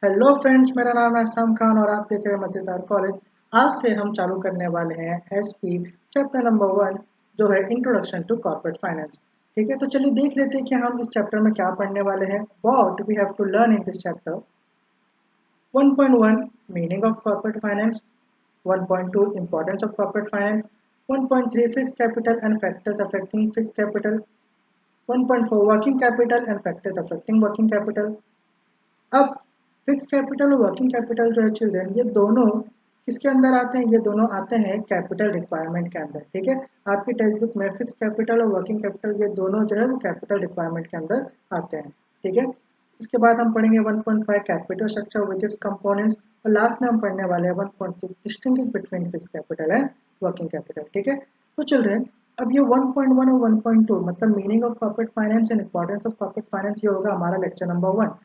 Hello friends, मेरा नाम है असम खान और आप देख रहे हैं मजेदार कॉलेज। आज से हम चालू करने वाले हैं एसपी चैप्टर नंबर 1, जो है इंट्रोडक्शन टू कॉर्पोरेट फाइनेंस। ठीक है, तो चलिए देख लेते हैं कि हम इस चैप्टर में क्या पढ़ने वाले हैं। What we have to learn in this chapter. 1.1 meaning of corporate finance, 1.2 importance of corporate finance, 1.3 fix capital and factors affecting fix capital, 1.4 working capital and factors affecting working capital. अब fix capital और working capital जो है children, ये दोनों किसके अंदर आते हैं? ये दोनों आते हैं कैपिटल रिक्वायरमेंट के अंदर। ठीक है, आपकी टेक्स्ट बुक में फिक्स कैपिटल और वर्किंग कैपिटल ये दोनों जो है वो कैपिटल रिक्वायरमेंट के अंदर आते हैं। ठीक है, इसके बाद हम पढ़ेंगे 1.5 capital structure with its components, और लास्ट में हम पढ़ने वाले हैं 1.6 distinguish between fix capital and working capital. ठीक है, तो चिल्ड्रन अब ये 1.1 और 1.2 मतलब meaning of corporate finance and importance of corporate finance, ये होगा हमारा lecture number 1।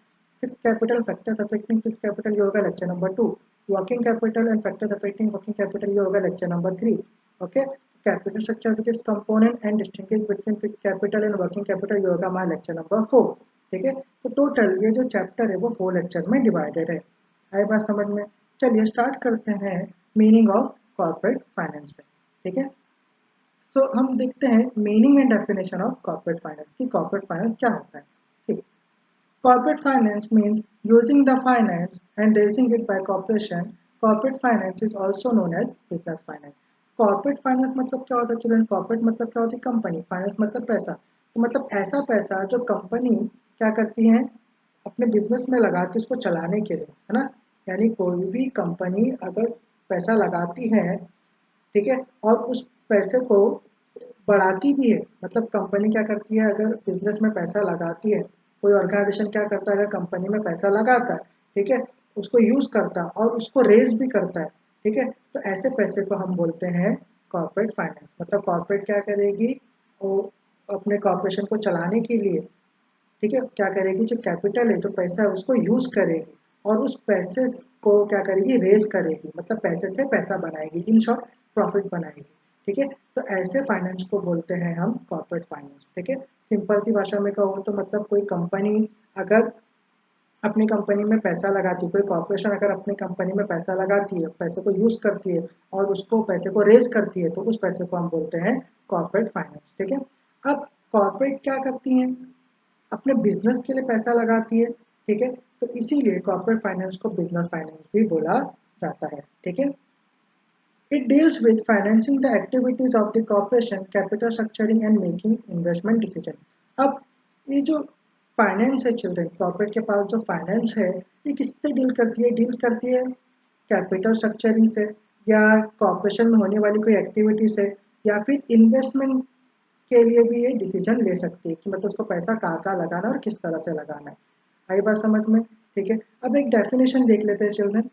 Fix capital factors affecting fix capital, ये होगा lecture number 2। Working capital and factors affecting working capital, ये होगा lecture number 3। Okay, capital structure with its component and distinguish between fix capital and working capital, ये होगा हमारा lecture number 4। ठीक है, तो टोटल ये जो चैप्टर है वो 4 लेक्चर में डिवाइडेड है। आई बात समझ में? चलिए स्टार्ट करते हैं मीनिंग ऑफ कॉर्पोरेट फाइनेंस से। ठीक है, तो हम देखते हैं meaning and definition of corporate finance की कॉर्पोरेट फाइनेंस क्या होता है। सी, corporate finance means using the finance and raising it by corporation. Corporate finance is also known as business finance. Corporate finance मतलब क्या होता है चिल्ड्रन? कॉर्पोरेट मतलब क्या होती है? कंपनी। फाइनेंस मतलब पैसा। तो मतलब ऐसा पैसा जो कंपनी क्या करती है, अपने बिजनेस में लगाती है उसको चलाने के लिए, है ना। यानी कोई भी कंपनी अगर पैसा लगाती है, ठीक है, और उस पैसे को बढ़ाती भी है, मतलब कंपनी क्या करती है, अगर बिजनेस में पैसा लगाती है, कोई ऑर्गेनाइजेशन क्या करता है, अगर कंपनी में पैसा लगाता है, ठीक है, उसको यूज करता है और उसको रेज भी करता है, ठीक है, तो ऐसे पैसे को हम बोलते हैं कॉर्पोरेट फाइनेंस। मतलब कॉर्पोरेट क्या करेगी, वो अपने कॉर्पोरेशन को चलाने के लिए, ठीक है, क्या करेगी, जो कैपिटल है, जो पैसा है, उसको यूज करेगी और उस पैसे को क्या करेगी, रेज करेगी, मतलब पैसे से पैसा बनाएगी, इन शॉर्ट प्रॉफिट बनाएगी। ठीक है, तो ऐसे फाइनेंस को बोलते हैं हम कॉर्पोरेट फाइनेंस। ठीक है, सिंपल सी भाषा में कहूँ तो मतलब कोई कंपनी अगर अपनी कंपनी में पैसा लगाती है, कोई कॉर्पोरेशन अगर अपनी कंपनी में पैसा लगाती है, पैसे को यूज करती है और उसको पैसे को रेज करती है, तो उस पैसे को हम बोलते हैं कॉर्पोरेट फाइनेंस। ठीक है, अब कॉर्पोरेट क्या करती है, अपने बिजनेस के लिए पैसा लगाती है, ठीक है, तो इसीलिए कॉर्पोरेट फाइनेंस को बिजनेस फाइनेंस भी बोला जाता है। ठीक है, it deals with financing the activities of the corporation, capital structuring and making investment decision। अब ये जो फाइनेंस है चिल्ड्रन, कॉर्पोरेट के पास जो फाइनेंस है, ये किससे डील करती है? डील करती है कैपिटल स्ट्रक्चरिंग से, या कॉर्पोरेशन में होने वाली कोई एक्टिविटी से, या फिर इन्वेस्टमेंट के लिए भी ये डिसीजन ले सकती है कि मतलब उसको पैसा कहाँ कहाँ लगाना है और किस तरह से लगाना है। आई बात समझ में? ठीक है, अब एक डेफिनेशन देख लेते हैं children.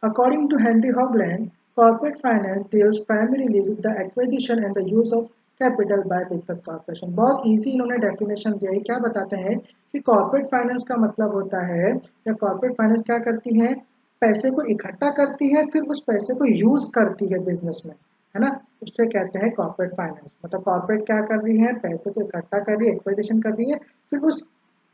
According to Henry Hogland, corporate finance deals primarily with the acquisition and the use of capital by business corporation। बहुत इजी इन्होंने डेफिनेशन दिया है। क्या बताते हैं कि कॉर्पोरेट फाइनेंस का मतलब होता है, या कॉर्पोरेट फाइनेंस क्या करती है, पैसे को इकट्ठा करती है, फिर उस पैसे को यूज करती है बिजनेस में, है ना। उससे कहते हैं कॉर्पोरेट फाइनेंस। मतलब कॉर्पोरेट क्या कर रही है, पैसे को इकट्ठा कर रही है, एक्विजिशन कर रही है, फिर उस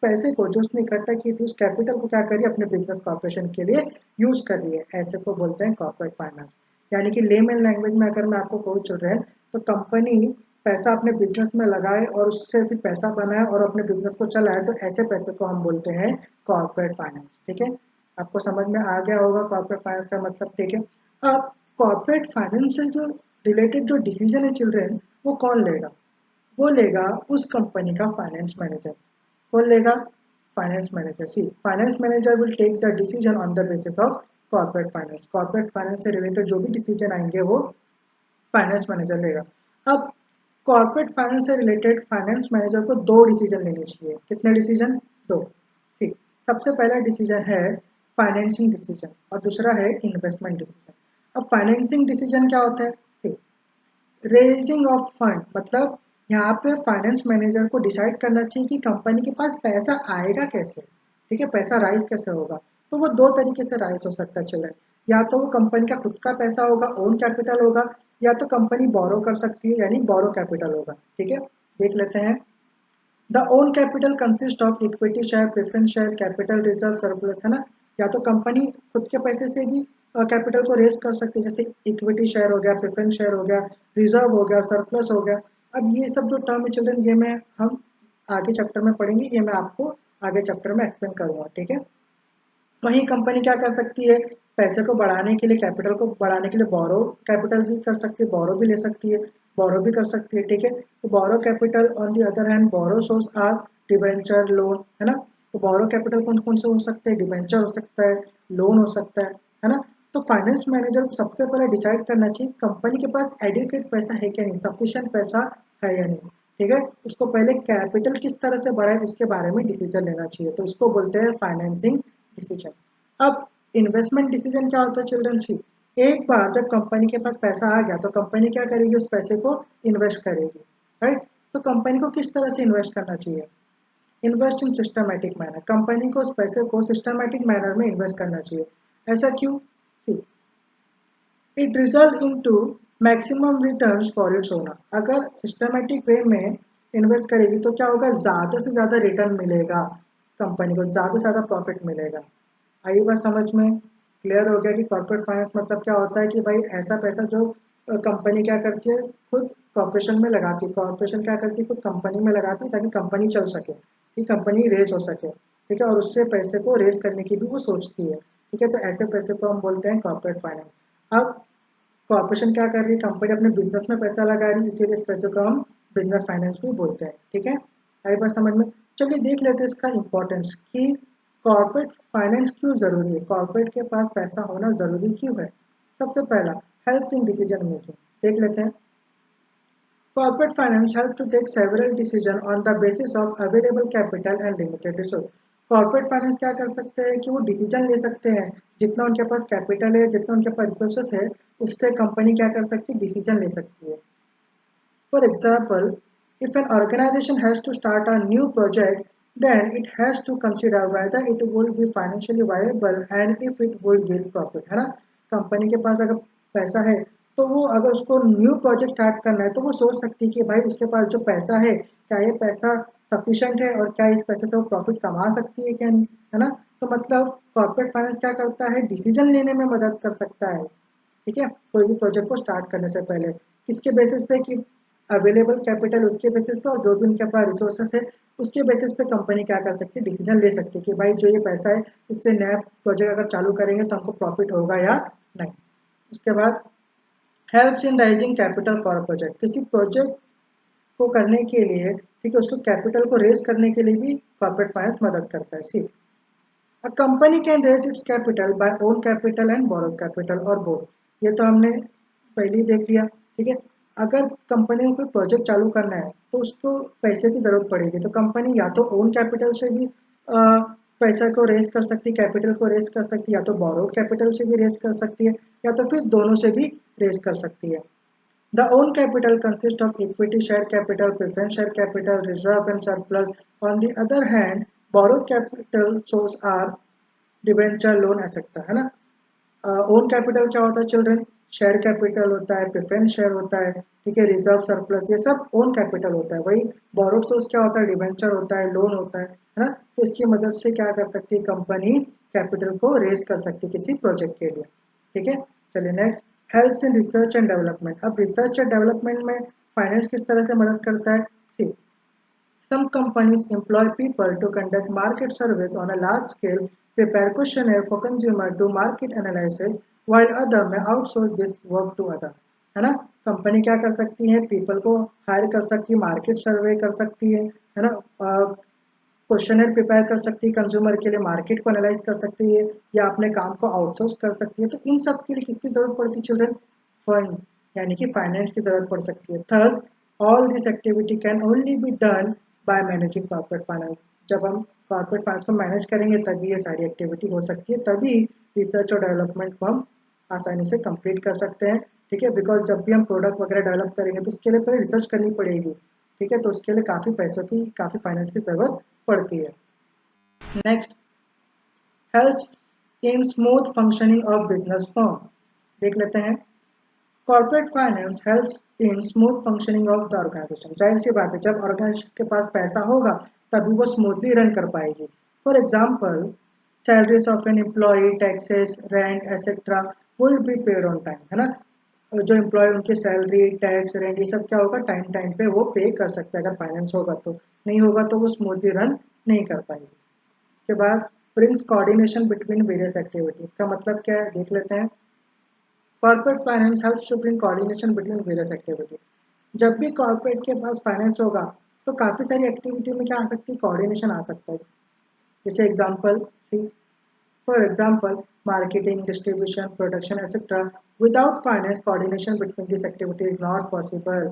पैसे को जो उसने इकट्ठा की थी, उस कैपिटल को क्या करिए, अपने बिजनेस कॉर्पोरेशन के लिए यूज कर रही है। ऐसे को बोलते हैं कॉर्पोरेट फाइनेंस। यानी कि लेमन लैंग्वेज में अगर मैं आपको कहूँ चल रहे हैं, तो कंपनी पैसा अपने बिजनेस में लगाए और उससे फिर पैसा बनाए और अपने बिजनेस को चलाए, तो ऐसे पैसे को हम बोलते हैं कॉर्पोरेट फाइनेंस। ठीक है, आपको समझ में आ गया होगा कॉर्पोरेट फाइनेंस का मतलब। ठीक है, अब कॉर्पोरेट फाइनेंस से जो रिलेटेड जो डिसीजन है चिल्ड्रन, वो कौन लेगा? वो लेगा उस कंपनी का फाइनेंस मैनेजर। कौन लेगा? Finance manager. See, finance manager will take the decision on the basis of corporate finance. Corporate finance से रिलेटेड जो भी डिसीजन आएंगे वो फाइनेंस मैनेजर लेगा। अब कॉर्पोरेट फाइनेंस से रिलेटेड फाइनेंस मैनेजर को दो डिसीजन लेने चाहिए। कितने डिसीजन? दो। ठीक, सबसे पहला डिसीजन है फाइनेंसिंग डिसीजन और दूसरा है इन्वेस्टमेंट डिसीजन। अब फाइनेंसिंग डिसीजन क्या होता है? सी, रेजिंग ऑफ फंड, मतलब यहाँ पे फाइनेंस मैनेजर को डिसाइड करना चाहिए कि कंपनी के पास पैसा आएगा कैसे। ठीक है, पैसा राइज कैसे होगा? तो वो दो तरीके से राइज हो सकता है चिल्ड्रन। या तो वो कंपनी का खुद का पैसा होगा, ओन कैपिटल होगा, या तो कंपनी बोरो कर सकती है, यानी बोरो कैपिटल होगा। ठीक है, देख लेते हैं। The own capital consist of equity share, preference share, capital reserve, surplus, है ना। या तो कंपनी खुद के पैसे से भी कैपिटल को रेज कर सकती है, जैसे इक्विटी शेयर हो गया, प्रेफरेंस शेयर हो गया, रिजर्व हो गया, सरप्लस हो गया। अब ये सब जो टर्म है चिल्ड्रन, ये मैं हम आगे चैप्टर में पढ़ेंगे, ये मैं आपको आगे चैप्टर में एक्सप्लेन करूंगा, ठीक है। वहीं कंपनी क्या कर सकती है, पैसे को बढ़ाने के लिए, कैपिटल को बढ़ाने के लिए बोरो कैपिटल भी कर सकती है, बोरो भी ले सकती है, बोरो भी कर सकती है, ठीक है। तो borrow capital on the other hand, borrow source are debenture, loan, है ना। तो बोरो कैपिटल कौन कौन से हो सकते हैं, डिबेंचर हो सकता है, लोन हो सकता है ना। तो फाइनेंस मैनेजर को सबसे पहले डिसाइड करना चाहिए कंपनी के पास एडिक्वेट पैसा है क्या नहीं, सफिशिएंट पैसा है या नहीं, ठीक है। उसको पहले कैपिटल किस तरह से बढ़ाए उसके बारे में डिसीजन लेना चाहिए, तो इसको बोलते हैं फाइनेंसिंग डिसीजन। अब इन्वेस्टमेंट डिसीजन क्या होता है चिल्ड्रन, सी एक बार जब कंपनी के पास पैसा आ गया तो कंपनी क्या करेगी, उस पैसे को इन्वेस्ट करेगी, राइट। तो कंपनी को किस तरह से इन्वेस्ट करना चाहिए, invest in systematic manner, company को उस पैसे को सिस्टमैटिक मैनर में इन्वेस्ट करना चाहिए। ऐसा क्यों, see it result into maximum returns for its owner. अगर सिस्टमैटिक वे में इन्वेस्ट करेगी तो क्या होगा, ज़्यादा से ज़्यादा रिटर्न मिलेगा, कंपनी को ज़्यादा से ज़्यादा प्रॉफिट मिलेगा। आई बात समझ में, क्लियर हो गया कि कॉर्पोरेट फाइनेंस मतलब क्या होता है कि भाई ऐसा पैसा जो कंपनी क्या करती है, खुद कॉर्पोरेशन में लगाती है, कॉर्पोरेशन क्या करती है, खुद कंपनी में लगाती है ताकि कंपनी चल सके, कि कंपनी रेज हो सके, ठीक है, और उससे पैसे को रेज करने की भी वो सोचती है, ठीक है। तो ऐसे पैसे को हम बोलते हैं कॉर्पोरेट फाइनेंस। अब कॉर्पोरेशन क्या कर रही है, कंपनी अपने बिजनेस में पैसा लगा रही है, इसीलिए इस पैसे को हम बिजनेस फाइनेंस भी बोलते हैं, ठीक है। आई बात समझ में। चलिए देख लेते हैं इसका इंपॉर्टेंस कि कॉर्पोरेट फाइनेंस क्यों जरूरी है, कॉर्पोरेट के पास पैसा होना जरूरी क्यों है। सबसे पहला, हेल्प इन डिसीजन मेकिंग, देख लेते हैं। Corporate finance helps to take several decisions on the basis of available capital and limited resource. Corporate finance क्या कर सकते हैं कि वो डिसीजन ले सकते हैं, जितना उनके पास कैपिटल है, जितना उनके पास रिसोर्सेस है, उससे कंपनी क्या कर सकती है, डिसीजन ले सकती है। For example, if an organization has to start a new project, then it has to consider whether it will be financially viable and if it will yield profit, है ना। कंपनी के पास अगर पैसा है तो वो अगर उसको न्यू प्रोजेक्ट स्टार्ट करना है तो वो सोच सकती है कि भाई उसके पास जो पैसा है, क्या ये पैसा सफिशिएंट है और क्या इस पैसे से वो प्रॉफिट कमा सकती है क्या नहीं, है ना। तो मतलब कॉर्पोरेट फाइनेंस क्या करता है, डिसीजन लेने में मदद कर सकता है, ठीक है, कोई भी प्रोजेक्ट को स्टार्ट करने से पहले, किसके बेसिस पे कि अवेलेबल कैपिटल उसके बेसिस पे और जो भी उनके पास रिसोर्सेस है उसके बेसिस पे कंपनी क्या कर सकती है, डिसीजन ले सकती है कि भाई जो ये पैसा है इससे नया प्रोजेक्ट अगर चालू करेंगे तो हमको प्रॉफिट होगा या नहीं। उसके बाद helps in rising capital for project, किसी प्रोजेक्ट को करने के लिए, ठीक है, उसको कैपिटल को रेज करने के लिए भी कॉर्पोरेट फाइनेंस मदद करता है। See a company can raise its capital by own capital and borrowed capital और बोथ। ये तो हमने पहले ही देख लिया, ठीक है। अगर कंपनी को कोई प्रोजेक्ट चालू करना है तो उसको पैसे की ज़रूरत पड़ेगी, तो कंपनी या तो ओन कैपिटल से भी पैसा को रेज कर सकती है, कैपिटल को रेज कर सकती है, या तो बोरोड कैपिटल से भी रेज कर सकती है, या तो फिर दोनों से भी रेज कर सकती है। The own capital consists of equity share capital, preference share capital, reserve and surplus. On the other hand, borrowed capital source are debenture, loan, etcetera, है ना। ओन कैपिटल क्या होता है चिल्ड्रन, शेयर कैपिटल होता है, प्रेफरेंस शेयर होता है, ठीक है, रिजर्व, सरप्लस, ये सब ओन कैपिटल होता है। वही बोरोड सोर्स क्या होता है, डिबेंचर होता है, लोन होता है ना। तो इसकी मदद से क्या कर सकती है कंपनी, कैपिटल को रेज कर सकती है किसी प्रोजेक्ट के लिए, ठीक है। चलिए next, helps in research and development. अब रिसर्च एंड डेवलपमेंट में फाइनेंस किस तरह से मदद करता है, सी some companies employ people to conduct market surveys on a large scale, prepare questionnaire for consumer to market analysis, while other may outsource this work to other, है ना। Company क्या कर सकती है, पीपल को हायर कर सकती है, मार्केट सर्वे कर सकती है ना, क्वेश्चनर प्रिपेयर कर सकती है कंज्यूमर के लिए, मार्केट को एनालाइज कर सकती है, या अपने काम को आउटसोर्स कर सकती है। तो इन सब के लिए किसकी जरूरत पड़ती है चिल्ड्रन, फंड, यानी कि फाइनेंस की जरूरत पड़ सकती है। Thus all this activity can only be done by managing corporate finance. जब हम कॉर्पोरेट फाइनेंस को मैनेज करेंगे तभी ये सारी एक्टिविटी हो सकती है, तभी रिसर्च और डेवलपमेंट को हम आसानी से कंप्लीट कर सकते हैं, ठीक है। बिकॉज जब भी हम प्रोडक्ट वगैरह डेवलप करेंगे तो उसके लिए पहले रिसर्च करनी पड़ेगी, ठीक है, तो उसके लिए काफ़ी पैसों की, काफ़ी फाइनेंस की ज़रूरत पड़ती है। Next, help in smooth functioning of business firm, देख लेते हैं। Corporate finance helps in smooth functioning of the organization. जाहिर सी बात है, जब ऑर्गेनाइजेशन के पास पैसा होगा तभी वो स्मूथली रन कर पाएगी। For example, salaries of an employee, taxes, rent etcetera will be paid on time, है ना। जो एम्प्लॉय उनकी सैलरी, टैक्स, रेंट ये सब क्या होगा, टाइम टाइम पे वो पे कर सकते हैं अगर फाइनेंस होगा तो। नहीं होगा तो वो स्मूथली रन नहीं कर पाएगी। इसके बाद brings coordination between various activities, का मतलब क्या है देख लेते हैं। Corporate finance helps to bring coordination between various activities. जब भी कॉर्पोरेट के पास फाइनेंस होगा तो काफ़ी सारी एक्टिविटी में क्या आ सकती है, कोऑर्डिनेशन आ सकता है। जैसे example see, for example marketing, distribution, production etcetera. Without finance coordination between this activity is not possible.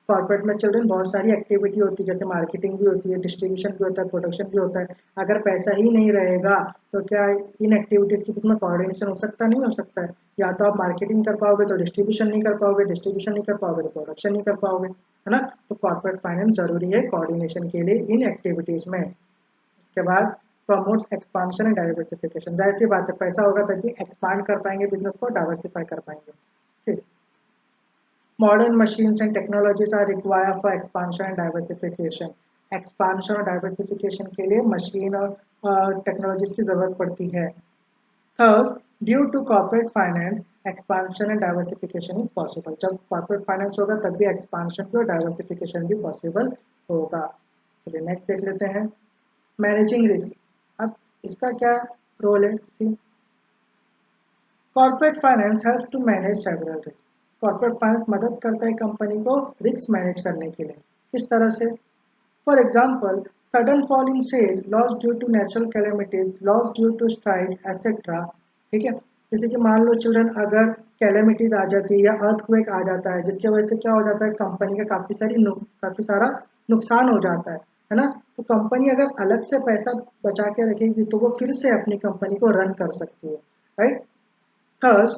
Corporate में चिल्ड्रन बहुत सारी एक्टिविटी होती है, जैसे मार्केटिंग भी होती है, डिस्ट्रीब्यूशन भी होता है, प्रोडक्शन भी होता है। अगर पैसा ही नहीं रहेगा तो क्या इन एक्टिविटीज़ के बीच में कोऑर्डिनेशन हो सकता, नहीं हो सकता है। या तो आप मार्केटिंग कर पाओगे तो डिस्ट्रीब्यूशन नहीं कर पाओगे, डिस्ट्रीब्यूशन नहीं कर पाओगे तो प्रोडक्शन नहीं कर पाओगे, है ना। तो कॉर्पोरेट फाइनेंस जरूरी है कोऑर्डिनेशन के लिए इन एक्टिविटीज़ में। उसके बाद प्रमोट्स एक्सपांशन एंड डाइवर्सिफिकेशन। जाहिर सी बात है, पैसा होगा तभी एक्सपांड कर पाएंगे बिजनेस को, डाइवर्सिफाई कर पाएंगे। Modern machines and technologies are required for expansion and diversification. Expansion और डाइवर्सिफिकेशन के लिए मशीन और टेक्नोलॉजीज की जरूरत पड़ती है। Thus, due to corporate finance, expansion and diversification is possible. जब corporate finance होगा तब भी expansion भी और diversification भी possible होगा। चलिए नेक्स्ट देख लेते हैं, मैनेजिंग रिस्क। अब इसका क्या रोल है, see, corporate finance help to manage several risk. Corporate finance मदद करता है कंपनी को रिस्क मैनेज करने के लिए। किस तरह से, for example sudden fall in sale, loss due to natural calamities, loss due to strike etcetera. ठीक है, जैसे कि मान लो चिल्ड्रन अगर कैलेमिटीज आ जाती है या अर्थक्वेक आ जाता है, जिसकी वजह से क्या हो जाता है, कंपनी का काफ़ी सारा नुकसान हो जाता है ना। तो कंपनी अगर अलग से पैसा बचा के रखेगी तो वो फिर से अपनी कंपनी को रन कर सकती है, right. Thus,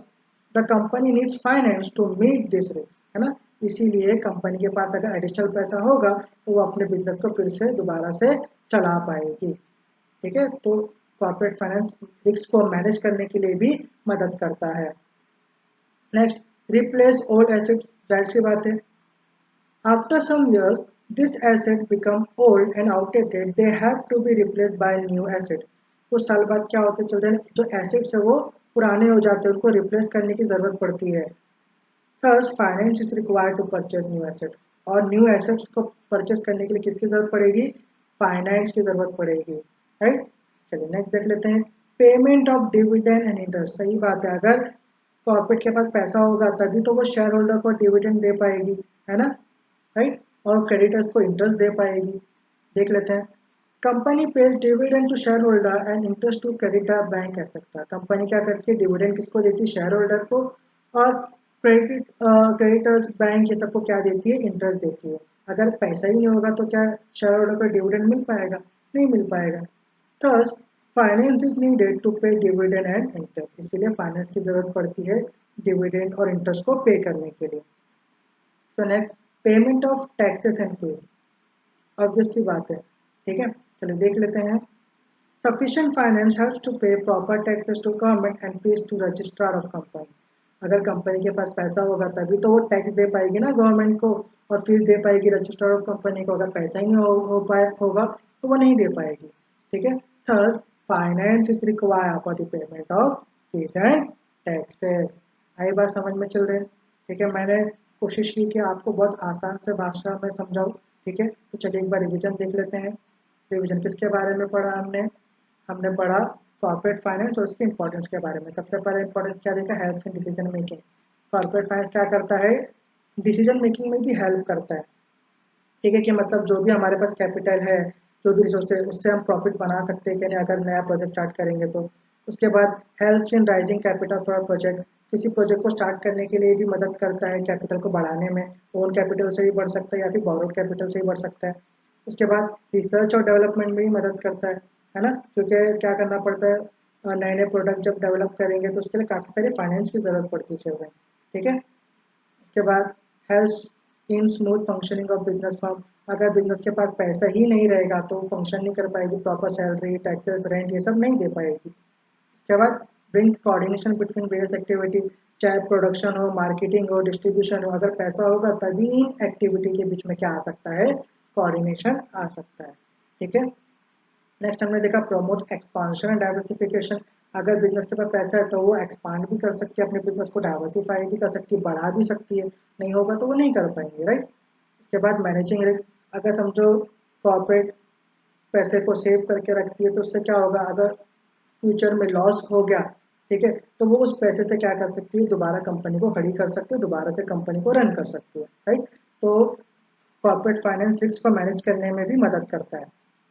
the company needs finance to meet this risk, है ना। इसीलिए कंपनी के पास अगर एडिशनल पैसा होगा तो वो अपने बिजनेस को फिर से दोबारा से चला पाएगी। ठीक है, तो कॉर्पोरेट फाइनेंस रिस्क को मैनेज करने के लिए भी मदद करता है। Next, replace old asset. जाहिर सी बात है, after some years this asset become old and outdated, they have to be replaced by new asset. कुछ साल बाद क्या होता है चिल्ड्रन, जो एसेट्स है वो पुराने हो जाते हैं, उनको रिप्लेस करने की ज़रूरत पड़ती है। Thus finance is required to purchase new asset. और न्यू एसेट्स को परचेस करने के लिए किसकी ज़रूरत पड़ेगी, फाइनेंस की ज़रूरत पड़ेगी, राइट। चलिए नेक्स्ट देख लेते हैं, payment of dividend and interest. सही बात है, अगर कॉर्पोरेट के पास पैसा होगा तभी तो वो शेयर होल्डर को डिविडेंड दे पाएगी, है ना, राइट। और क्रेडिटर्स को इंटरेस्ट दे पाएगी। देख लेते हैं, company pays dividend to share holder and interest to creditor bank etcetera. Company क्या करती है, डिविडेंड किसको देती है, शेयर होल्डर को, और क्रेडिटर्स बैंक ये सबको क्या देती है, इंटरेस्ट देती है। अगर पैसा ही नहीं होगा तो क्या शेयर होल्डर को डिविडेंड मिल पाएगा, नहीं मिल पाएगा। थर्स फाइनेंस इज नीडेड टू पे डिविडेंड एंड इंटरेस्ट। इसीलिए फाइनेंस की जरूरत पड़ती है डिविडेंड और इंटरेस्ट को पे करने के लिए। So next, payment of taxes and fees. Obvious सी बात है, ठीक है। चलिए देख लेते हैं, sufficient finance helps to pay proper taxes to government and fees to registrar of company. अगर कंपनी के पास पैसा होगा तभी तो वो टैक्स दे पाएगी ना गवर्नमेंट को, और फीस दे पाएगी रजिस्ट्रार ऑफ कंपनी को। अगर पैसा ही नहीं हो पाए होगा तो वो नहीं दे पाएगी, ठीक है। Thus finance is required for the payment of fees and taxes. आई बात समझ में चल रही है, ठीक है। मैंने कोशिश की कि आपको बहुत आसान से भाषा में समझाऊँ, ठीक है। तो चलिए एक बार रिवीजन देख लेते हैं। रिवीजन किसके बारे में पढ़ा हमने, हमने पढ़ा कॉर्पोरेट फाइनेंस और उसके इंपॉर्टेंस के बारे में। सबसे पहले इंपॉर्टेंस क्या देखा, help in decision making. Corporate finance क्या करता है, डिसीजन मेकिंग में भी हेल्प करता है, ठीक है। कि मतलब जो भी हमारे पास कैपिटल है, जो भी रिसोर्स है, उससे हम प्रॉफिट बना सकते हैं कि नहीं, अगर नया प्रोजेक्ट स्टार्ट करेंगे तो। उसके बाद help in rising capital for project. किसी प्रोजेक्ट को स्टार्ट करने के लिए भी मदद करता है कैपिटल को बढ़ाने में। ओन कैपिटल से भी बढ़ सकता है या फिर बोरोड कैपिटल से भी बढ़ सकता है। उसके बाद रिसर्च और डेवलपमेंट में भी मदद करता है ना, क्योंकि क्या करना पड़ता है, नए नए प्रोडक्ट जब डेवलप करेंगे तो उसके लिए काफ़ी सारे फाइनेंस की ज़रूरत पड़ती है चिल्ड्रन, ठीक है। उसके बाद help in smooth functioning of business firm. अगर बिजनेस के पास पैसा ही नहीं रहेगा तो फंक्शन नहीं कर पाएगी, प्रॉपर सैलरी, टैक्सेस, रेंट ये सब नहीं दे पाएगी। उसके बाद brings coordination between various activity. चाहे प्रोडक्शन हो, मार्केटिंग हो, डिस्ट्रीब्यूशन हो, अगर पैसा होगा तभी इन एक्टिविटी के बीच में क्या आ सकता है, कोऑर्डिनेशन आ सकता है, ठीक है। नेक्स्ट हमने देखा प्रमोट एक्सपांशन एंड डाइवर्सिफिकेशन। अगर बिजनेस के पास पैसा है तो वो एक्सपांड भी कर सकती है अपने बिजनेस को, डाइवर्सिफाई भी कर सकती है, बढ़ा भी सकती है। नहीं होगा तो वो नहीं कर पाएंगे, राइट। उसके बाद मैनेजिंग रिस्क। अगर समझो कॉर्पोरेट पैसे को सेव करके रखती है तो उससे क्या होगा, अगर फ्यूचर में लॉस हो गया, ठीक है, तो वो उस पैसे से क्या कर सकती है, दोबारा कंपनी को खड़ी कर सकती है, दोबारा से कंपनी को रन कर सकती है, राइट। तो कॉर्पोरेट फाइनेंस रिस्क को मैनेज करने में भी मदद करता है।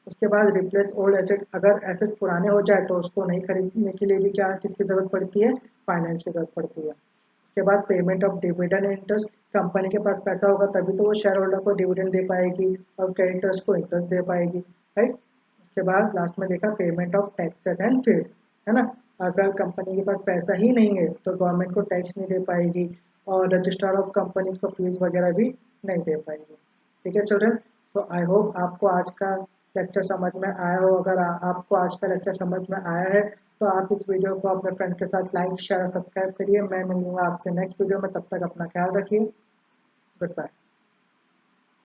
उसके बाद रिप्लेस ओल्ड एसेट। अगर एसेट पुराने हो जाए तो उसको नहीं खरीदने के लिए भी क्या किसकी ज़रूरत पड़ती है, फाइनेंस की ज़रूरत पड़ती है। उसके बाद payment of dividend interest. Company के पास पैसा होगा तभी तो वो शेयर होल्डर को डिविडेंड दे पाएगी और क्रेडिटर्स को इंटरेस्ट दे पाएगी, राइट। उसके बाद लास्ट में देखा payment of taxes and fees, है ना। अगर कंपनी के पास पैसा ही नहीं है तो गवर्नमेंट को टैक्स नहीं दे पाएगी और रजिस्ट्रार ऑफ कंपनीज को फीस वगैरह भी नहीं दे पाएगी। ठीक है चिल्ड्रन, सो आई होप आपको आज का लेक्चर समझ में आया हो। अगर आपको आज का लेक्चर समझ में आया है तो आप इस वीडियो को अपने फ्रेंड के साथ लाइक शेयर और सब्सक्राइब करिए। मैं मिलूंगा आपसे नेक्स्ट वीडियो में, तब तक अपना ख्याल रखिए। Good bye.